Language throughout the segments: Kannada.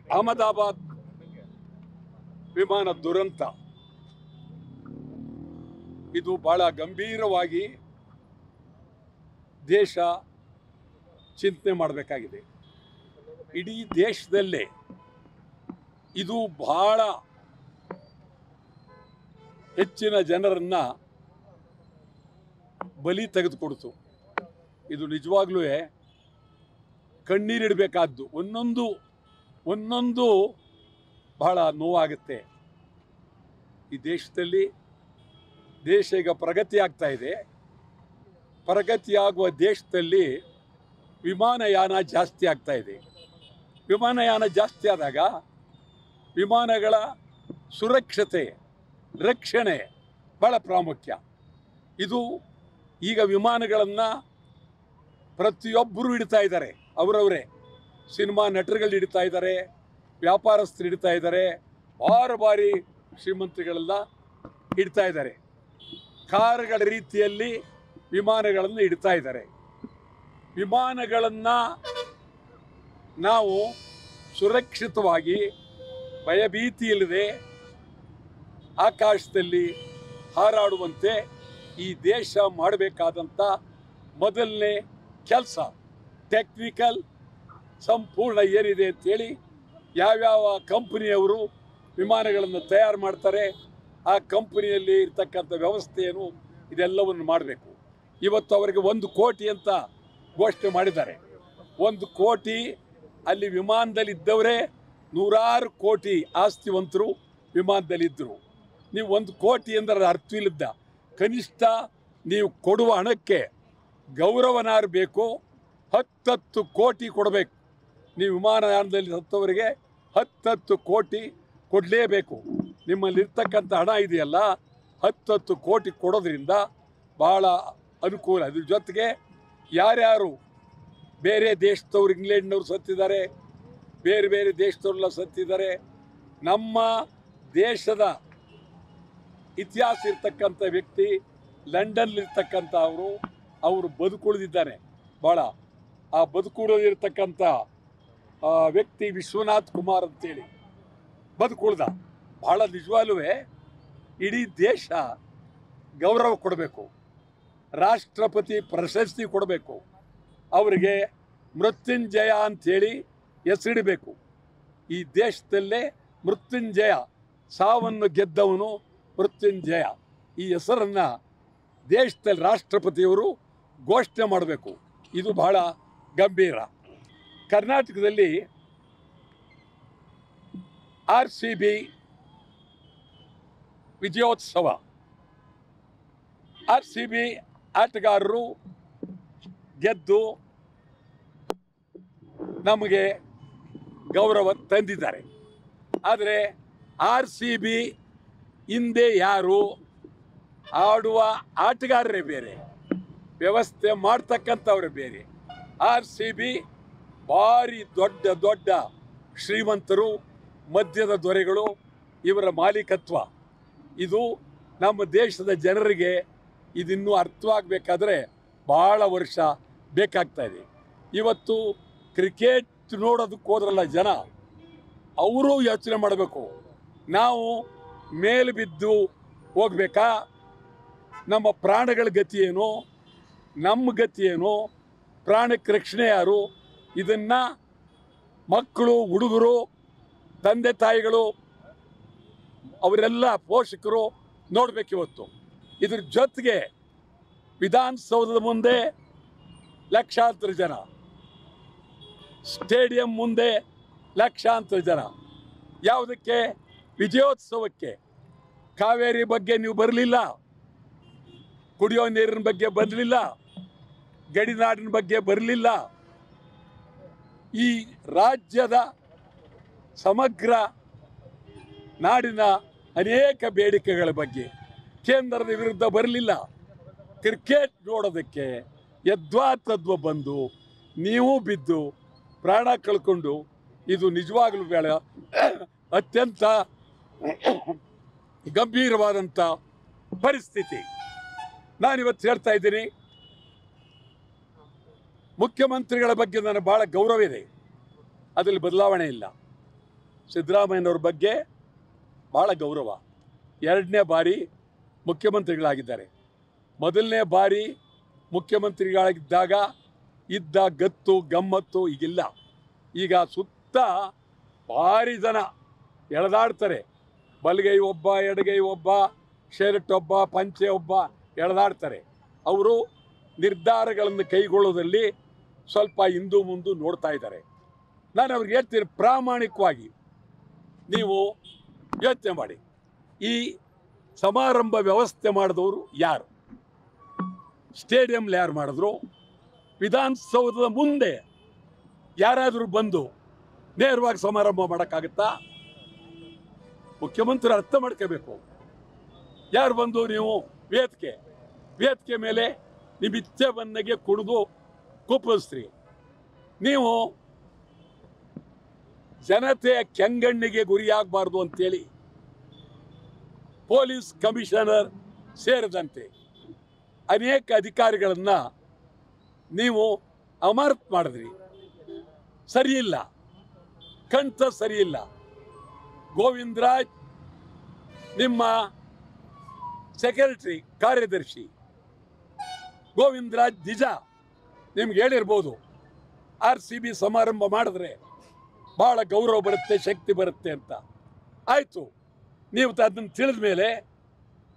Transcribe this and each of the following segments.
ಅಹಮದಾಬಾದ್ ವಿಮಾನ ದುರಂತ ಇದು ಬಹಳ ಗಂಭೀರವಾಗಿ ದೇಶ ಚಿಂತನೆ ಮಾಡಬೇಕಾಗಿದೆ. ಇಡೀ ದೇಶದಲ್ಲೇ ಇದು ಬಹಳ ಹೆಚ್ಚಿನ ಜನರನ್ನ ಬಲಿ ತೆಗೆದುಕೊಡ್ತು. ಇದು ನಿಜವಾಗ್ಲೂ ಕಣ್ಣೀರಿಡಬೇಕಾದ್ದು. ಒಂದೊಂದು ಬಹಳ ನೋವಾಗುತ್ತೆ. ಈ ದೇಶದಲ್ಲಿ ದೇಶ ಈಗ ಪ್ರಗತಿ ಆಗ್ತಾ ಇದೆ. ಪ್ರಗತಿಯಾಗುವ ದೇಶದಲ್ಲಿ ವಿಮಾನಯಾನ ಜಾಸ್ತಿ ಆಗ್ತಾ ಇದೆ. ವಿಮಾನಯಾನ ಜಾಸ್ತಿ ಆದಾಗ ವಿಮಾನಗಳ ಸುರಕ್ಷತೆ, ರಕ್ಷಣೆ ಭಾಳ ಪ್ರಾಮುಖ್ಯ. ಇದು ಈಗ ವಿಮಾನಗಳನ್ನು ಪ್ರತಿಯೊಬ್ಬರು ಹಿಡಿತಾ ಇದ್ದಾರೆ. ಅವರವರೇ ಸಿನಿಮಾ ನಟರುಗಳು ಹಿಡಿತಾ ಇದ್ದಾರೆ, ವ್ಯಾಪಾರಸ್ಥರು ಹಿಡಿತಾ ಇದ್ದಾರೆ, ಭಾರಿ ಶ್ರೀಮಂತಗಳೆಲ್ಲ ಹಿಡ್ತಾ ಇದ್ದಾರೆ. ಕಾರುಗಳ ರೀತಿಯಲ್ಲಿ ವಿಮಾನಗಳನ್ನು ಹಿಡ್ತಾ ಇದ್ದಾರೆ. ವಿಮಾನಗಳನ್ನು ನಾವು ಸುರಕ್ಷಿತವಾಗಿ ಭಯಭೀತಿ ಇಲ್ಲದೆ ಆಕಾಶದಲ್ಲಿ ಹಾರಾಡುವಂತೆ ಈ ದೇಶ ಮಾಡಬೇಕಾದಂಥ ಮೊದಲನೇ ಕೆಲಸ ಟೆಕ್ನಿಕಲ್ ಸಂಪೂರ್ಣ ಏನಿದೆ ಅಂತೇಳಿ ಯಾವ್ಯಾವ ಕಂಪನಿಯವರು ವಿಮಾನಗಳನ್ನು ತಯಾರು ಮಾಡ್ತಾರೆ ಆ ಕಂಪನಿಯಲ್ಲಿ ಇರ್ತಕ್ಕಂಥ ವ್ಯವಸ್ಥೆಯನ್ನು ಇದೆಲ್ಲವನ್ನು ಮಾಡಬೇಕು. ಇವತ್ತು ಅವರಿಗೆ 1 ಕೋಟಿ ಅಂತ ಘೋಷಣೆ ಮಾಡಿದ್ದಾರೆ. 1 ಕೋಟಿ ಅಲ್ಲಿ ವಿಮಾನದಲ್ಲಿದ್ದವರೇ 100 ಕೋಟಿ ಆಸ್ತಿವಂತರು ವಿಮಾನದಲ್ಲಿದ್ದರು. ನೀವು 1 ಕೋಟಿ ಅಂದರೆ ಅರ್ಥವಿಲ್ಲದ. ಕನಿಷ್ಠ ನೀವು ಕೊಡುವ ಹಣಕ್ಕೆ ಗೌರವನಾರು ಬೇಕು. 10 ಕೋಟಿ ಕೊಡಬೇಕು. ನೀವು ವಿಮಾನಯಾನದಲ್ಲಿ ಸತ್ತವರಿಗೆ 10 ಕೋಟಿ ಕೊಡಲೇಬೇಕು. ನಿಮ್ಮಲ್ಲಿರ್ತಕ್ಕಂಥ ಹಣ ಇದೆಯಲ್ಲ 10 ಕೋಟಿ ಕೊಡೋದ್ರಿಂದ ಭಾಳ ಅನುಕೂಲ. ಅದ್ರ ಜೊತೆಗೆ ಯಾರ್ಯಾರು ಬೇರೆ ದೇಶದವ್ರು, ಇಂಗ್ಲೆಂಡ್ನವ್ರು ಸತ್ತಿದ್ದಾರೆ, ಬೇರೆ ಬೇರೆ ದೇಶದವ್ರೆಲ್ಲ ಸತ್ತಿದ್ದಾರೆ. ನಮ್ಮ ದೇಶದ ಇತಿಹಾಸ ಇರ್ತಕ್ಕಂಥ ವ್ಯಕ್ತಿ ಲಂಡನ್ಲಿರ್ತಕ್ಕಂಥ ಅವರು ಬದುಕುಳಿದಿದ್ದಾನೆ ಭಾಳ. ಆ ಬದುಕುಳಿದಿರ್ತಕ್ಕಂಥ ವ್ಯಕ್ತಿ ವಿಶ್ವನಾಥ್ ಕುಮಾರ್ ಅಂತೇಳಿ ಬದುಕುಳಿದ. ಭಾಳ ನಿಜವಾಗ್ಲೂ ಇಡೀ ದೇಶ ಗೌರವ ಕೊಡಬೇಕು, ರಾಷ್ಟ್ರಪತಿ ಪ್ರಶಸ್ತಿ ಕೊಡಬೇಕು, ಅವರಿಗೆ ಮೃತ್ಯುಂಜಯ ಅಂಥೇಳಿ ಹೆಸರಿಡಬೇಕು. ಈ ದೇಶದಲ್ಲೇ ಮೃತ್ಯುಂಜಯ, ಸಾವನ್ನು ಗೆದ್ದವನು ಮೃತ್ಯುಂಜಯ, ಈ ಹೆಸರನ್ನು ದೇಶದಲ್ಲಿ ರಾಷ್ಟ್ರಪತಿಯವರು ಘೋಷಣೆ ಮಾಡಬೇಕು. ಇದು ಬಹಳ ಗಂಭೀರ. ಕರ್ನಾಟಕದಲ್ಲಿ RCB ವಿಜಯೋತ್ಸವ, RCB ಆಟಗಾರರು ಗೆದ್ದು ನಮಗೆ ಗೌರವ ತಂದಿದ್ದಾರೆ. ಆದರೆ RCB ಹಿಂದೆ ಯಾರು ಆಡುವ ಆಟಗಾರರೇ ಬೇರೆ, ವ್ಯವಸ್ಥೆ ಮಾಡ್ತಕ್ಕಂಥವ್ರೆ ಬೇರೆ. RCB ಭಾರಿ ದೊಡ್ಡ ದೊಡ್ಡ ಶ್ರೀಮಂತರು, ಮದ್ಯದ ದೊರೆಗಳು, ಇವರ ಮಾಲೀಕತ್ವ. ಇದು ನಮ್ಮ ದೇಶದ ಜನರಿಗೆ ಇದಿನ್ನೂ ಅರ್ಥವಾಗಬೇಕಾದ್ರೆ ಭಾಳ ವರ್ಷ ಬೇಕಾಗ್ತಾ ಇದೆ. ಇವತ್ತು ಕ್ರಿಕೆಟ್ ನೋಡೋದಕ್ಕೆ ಹೋದ್ರಲ್ಲ ಜನ, ಅವರು ಯೋಚನೆ ಮಾಡಬೇಕು, ನಾವು ಮೇಲೆ ಬಿದ್ದು ಹೋಗ್ಬೇಕಾ, ನಮ್ಮ ಪ್ರಾಣಗಳ ಗತಿ ಏನು, ನಮ್ಮ ಗತಿ ಏನು, ಪ್ರಾಣಕ್ಕೆ ರಕ್ಷಣೆ ಯಾರು, ಇದನ್ನು ಮಕ್ಕಳು, ಹುಡುಗರು, ತಂದೆ ತಾಯಿಗಳು, ಅವರೆಲ್ಲ ಪೋಷಕರು ನೋಡಬೇಕಿವತ್ತು. ಇದ್ರ ಜೊತೆಗೆ ವಿಧಾನಸೌಧದ ಮುಂದೆ ಲಕ್ಷಾಂತರ ಜನ, ಸ್ಟೇಡಿಯಂ ಮುಂದೆ ಲಕ್ಷಾಂತರ ಜನ. ಯಾವುದಕ್ಕೆ? ವಿಜಯೋತ್ಸವಕ್ಕೆ. ಕಾವೇರಿ ಬಗ್ಗೆ ನೀವು ಬರಲಿಲ್ಲ, ಕುಡಿಯೋ ನೀರಿನ ಬಗ್ಗೆ ಬರಲಿಲ್ಲ, ಗಡಿನಾಡಿನ ಬಗ್ಗೆ ಬರಲಿಲ್ಲ. ಈ ರಾಜ್ಯದ ಸಮಗ್ರ ನಾಡಿನ ಅನೇಕ ಬೇಡಿಕೆಗಳ ಬಗ್ಗೆ ಕೇಂದ್ರದ ವಿರುದ್ಧ ಬರಲಿಲ್ಲ. ಕ್ರಿಕೆಟ್ ನೋಡೋದಕ್ಕೆ ಯದ್ವಾ ತದ್ವಾ ಬಂದು ನೀವು ಬಿದ್ದು ಪ್ರಾಣ ಕಳ್ಕೊಂಡು, ಇದು ನಿಜವಾಗಲೂ ಬೇಡ, ಅತ್ಯಂತ ಗಂಭೀರವಾದಂಥ ಪರಿಸ್ಥಿತಿ. ನಾನಿವತ್ತು ಹೇಳ್ತಾ ಇದ್ದೀನಿ, ಮುಖ್ಯಮಂತ್ರಿಗಳ ಬಗ್ಗೆ ನನಗೆ ಭಾಳ ಗೌರವ ಇದೆ, ಅದರಲ್ಲಿ ಬದಲಾವಣೆ ಇಲ್ಲ. ಸಿದ್ದರಾಮಯ್ಯನವ್ರ ಬಗ್ಗೆ ಭಾಳ ಗೌರವ. 2ನೇ ಬಾರಿ ಮುಖ್ಯಮಂತ್ರಿಗಳಾಗಿದ್ದಾರೆ. ಮೊದಲನೇ ಬಾರಿ ಮುಖ್ಯಮಂತ್ರಿಗಳಾಗಿದ್ದಾಗ ಇದ್ದ ಗತ್ತು ಗಮ್ಮತ್ತು ಈಗಿಲ್ಲ. ಈಗ ಸುತ್ತ ಭಾರಿ ಜನ ಎಳೆದಾಡ್ತಾರೆ. ಬಲಗೈ ಒಬ್ಬ, ಎಡಗೈ ಒಬ್ಬ, ಶರ್ಟ್ ಒಬ್ಬ, ಪಂಚೆ ಒಬ್ಬ ಎಳೆದಾಡ್ತಾರೆ. ಅವರು ನಿರ್ಧಾರಗಳನ್ನು ಕೈಗೊಳ್ಳೋದಲ್ಲಿ ಸ್ವಲ್ಪ ಹಿಂದು ಮುಂದೆ ನೋಡ್ತಾ ಇದ್ದಾರೆ. ನಾನು ಅವ್ರಿಗೆ ಹೇಳ್ತೀನಿ, ಪ್ರಾಮಾಣಿಕವಾಗಿ ನೀವು ಯೋಚನೆ ಮಾಡಿ. ಈ ಸಮಾರಂಭ ವ್ಯವಸ್ಥೆ ಮಾಡಿದವರು ಯಾರು? ಸ್ಟೇಡಿಯಂಲಿ ಯಾರು ಮಾಡಿದ್ರು? ವಿಧಾನಸೌಧದ ಮುಂದೆ ಯಾರಾದರೂ ಬಂದು ನೇರವಾಗಿ ಸಮಾರಂಭ ಮಾಡೋಕ್ಕಾಗುತ್ತಾ? ಮುಖ್ಯಮಂತ್ರಿ ಅರ್ಥ ಮಾಡ್ಕೋಬೇಕು. ಯಾರು ಬಂದು ನೀವು ವೇದಿಕೆ ಮೇಲೆ ನಿಮ್ಮ ಇಚ್ಛೆ ಬಂದಾಗೆ ಕುಡಿದು ಕುಪ್ಪಳಿಸ್ರಿ. ನೀವು ಜನತೆಯ ಕೆಂಗಣ್ಣಿಗೆ ಗುರಿಯಾಗಬಾರ್ದು ಅಂತೇಳಿ ಪೊಲೀಸ್ ಕಮಿಷನರ್ ಸೇರಿದಂತೆ ಅನೇಕ ಅಧಿಕಾರಿಗಳನ್ನು ನೀವು ಅಮಾನತು ಮಾಡಿದ್ರಿ. ಸರಿಯಿಲ್ಲ, ಕಂಠ ಸರಿಯಿಲ್ಲ. ಗೋವಿಂದರಾಜ್ ನಿಮ್ಮ ಸೆಕ್ರೆಟರಿ ಕಾರ್ಯದರ್ಶಿ ಗೋವಿಂದರಾಜ್ ನಿಜ ನಿಮ್ಗೆ ಹೇಳಿರ್ಬೋದು, RCB ಸಮಾರಂಭ ಮಾಡಿದ್ರೆ ಭಾಳ ಗೌರವ ಬರುತ್ತೆ, ಶಕ್ತಿ ಬರುತ್ತೆ ಅಂತ. ಆಯಿತು, ನೀವು ಅದನ್ನು ತಿಳಿದ ಮೇಲೆ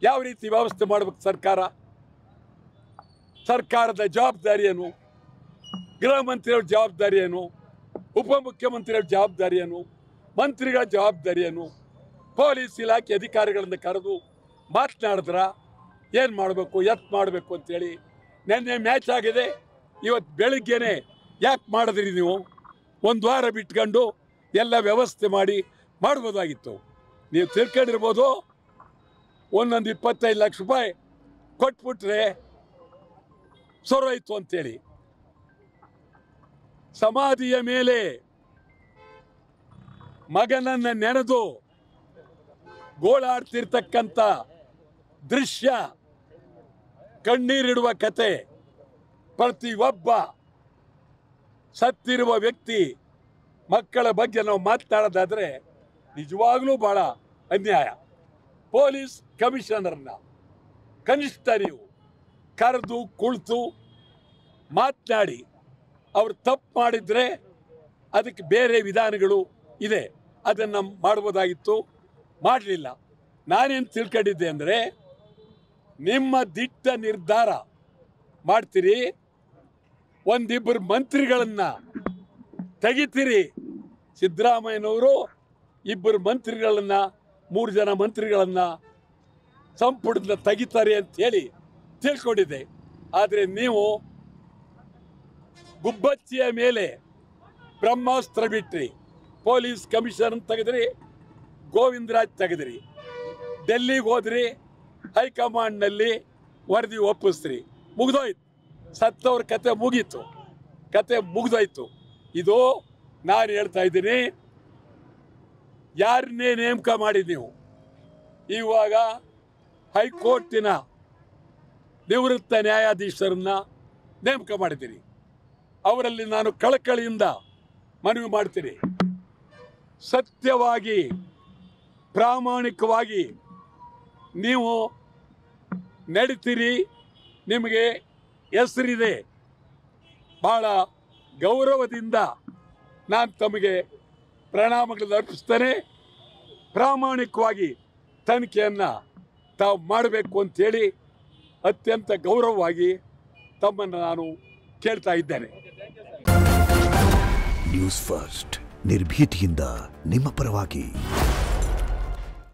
ಯಾವ ರೀತಿ ವ್ಯವಸ್ಥೆ ಮಾಡಬೇಕು? ಸರ್ಕಾರದ ಜವಾಬ್ದಾರಿ ಏನು? ಗೃಹ ಮಂತ್ರಿಯವ್ರ ಜವಾಬ್ದಾರಿ ಏನು? ಉಪಮುಖ್ಯಮಂತ್ರಿಯವ್ರ ಜವಾಬ್ದಾರಿ ಏನು? ಮಂತ್ರಿಗಳ ಜವಾಬ್ದಾರಿ ಏನು? ಪೊಲೀಸ್ ಇಲಾಖೆ ಅಧಿಕಾರಿಗಳನ್ನು ಕರೆದು ಮಾತನಾಡಿದ್ರ ಏನು ಮಾಡಬೇಕು, ಮಾಡಬೇಕು ಅಂತೇಳಿ. ನೆನ್ನೆ ಮ್ಯಾಚ್ ಆಗಿದೆ, ಇವತ್ತು ಬೆಳಿಗ್ಗೆನೆ ಯಾಕೆ ಮಾಡಿದ್ರಿ ನೀವು? 1 ವಾರ ಬಿಟ್ಕೊಂಡು ಎಲ್ಲ ವ್ಯವಸ್ಥೆ ಮಾಡ್ಬೋದಾಗಿತ್ತು. ನೀವು ತಿಳ್ಕೊಂಡಿರ್ಬೋದು, ಒಂದೊಂದು 25 ಲಕ್ಷ ರೂಪಾಯಿ ಕೊಟ್ಬಿಟ್ರೆ ಸೊರೋಯ್ತು ಅಂತೇಳಿ. ಸಮಾಧಿಯ ಮೇಲೆ ಮಗನನ್ನು ನೆನೆದು ಗೋಳಾಡ್ತಿರ್ತಕ್ಕಂಥ ದೃಶ್ಯ, ಕಣ್ಣೀರಿಡುವ ಕತೆ. ಪ್ರತಿಯೊಬ್ಬ ಸತ್ತಿರುವ ವ್ಯಕ್ತಿ ಮಕ್ಕಳ ಬಗ್ಗೆ ನಾವು ಮಾತನಾಡೋದಾದರೆ ನಿಜವಾಗ್ಲೂ ಭಾಳ ಅನ್ಯಾಯ. ಪೊಲೀಸ್ ಕಮಿಷನರ್ನ ಕನಿಷ್ಠ ನೀವು ಕರೆದು ಕುಳಿತು ಮಾತನಾಡಿ, ಅವ್ರು ತಪ್ಪು ಮಾಡಿದರೆ ಅದಕ್ಕೆ ಬೇರೆ ವಿಧಾನಗಳು ಇದೆ, ಅದನ್ನು ಮಾಡ್ಬೋದಾಗಿತ್ತು, ಮಾಡಲಿಲ್ಲ. ನಾನೇನು ತಿಳ್ಕೊಂಡಿದ್ದೆ ಅಂದರೆ, ನಿಮ್ಮ ದಿಟ್ಟ ನಿರ್ಧಾರ ಮಾಡ್ತೀರಿ, ಒಂದಿಬ್ಬರು ಮಂತ್ರಿಗಳನ್ನು ತೆಗಿತೀರಿ. ಸಿದ್ದರಾಮಯ್ಯನವರು 2 ಮಂತ್ರಿಗಳನ್ನು, 3 ಜನ ಮಂತ್ರಿಗಳನ್ನು ಸಂಪುಟದಿಂದ ತೆಗಿತಾರೆ ಅಂತೇಳಿ ತಿಳ್ಕೊಂಡಿದ್ದೆ. ಆದರೆ ನೀವು ಗುಬ್ಬಚ್ಚಿಯ ಮೇಲೆ ಬ್ರಹ್ಮಾಸ್ತ್ರ ಬಿಟ್ರಿ. ಪೊಲೀಸ್ ಕಮಿಷನರ್ ತೆಗೆದ್ರಿ, ಗೋವಿಂದರಾಜ್ ತೆಗೆದ್ರಿ, ಡೆಲ್ಲಿಗೆ ಹೋದ್ರಿ, ಹೈಕಮಾಂಡ್ನಲ್ಲಿ ವರದಿ ಒಪ್ಪಿಸ್ರಿ, ಮುಗಿದೋಯ್ತು. ಸತ್ತವ್ರ ಕತೆ ಮುಗಿದೋಯ್ತು. ಇದು ನಾನು ಹೇಳ್ತಾ ಇದ್ದೀನಿ, ಯಾರನ್ನೇ ನೇಮಕ ಮಾಡಿ ನೀವು ಇವಾಗ ಹೈಕೋರ್ಟಿನ ನಿವೃತ್ತ ನ್ಯಾಯಾಧೀಶರನ್ನ ನೇಮಕ ಮಾಡಿದ್ದೀರಿ. ಅವರಲ್ಲಿ ನಾನು ಕಳಕಳಿಯಿಂದ ಮನವಿ ಮಾಡ್ತೀನಿ, ಸತ್ಯವಾಗಿ ಪ್ರಾಮಾಣಿಕವಾಗಿ ನೀವು ನಡೀತೀರಿ. ನಿಮಗೆ ಹೆಸರಿದೆ. ಭಾಳ ಗೌರವದಿಂದ ನಾನು ತಮಗೆ ಪ್ರಣಾಮಗಳನ್ನು ಅರ್ಪಿಸ್ತೇನೆ. ಪ್ರಾಮಾಣಿಕವಾಗಿ ತನಿಖೆಯನ್ನು ತಾವು ಮಾಡಬೇಕು ಅಂತೇಳಿ ಅತ್ಯಂತ ಗೌರವವಾಗಿ ತಮ್ಮನ್ನು ನಾನು ಕೇಳ್ತಾ ಇದ್ದೇನೆ. ನ್ಯೂಸ್ ಫಸ್ಟ್, ನಿರ್ಭೀತಿಯಿಂದ ನಿಮ್ಮ ಪರವಾಗಿ.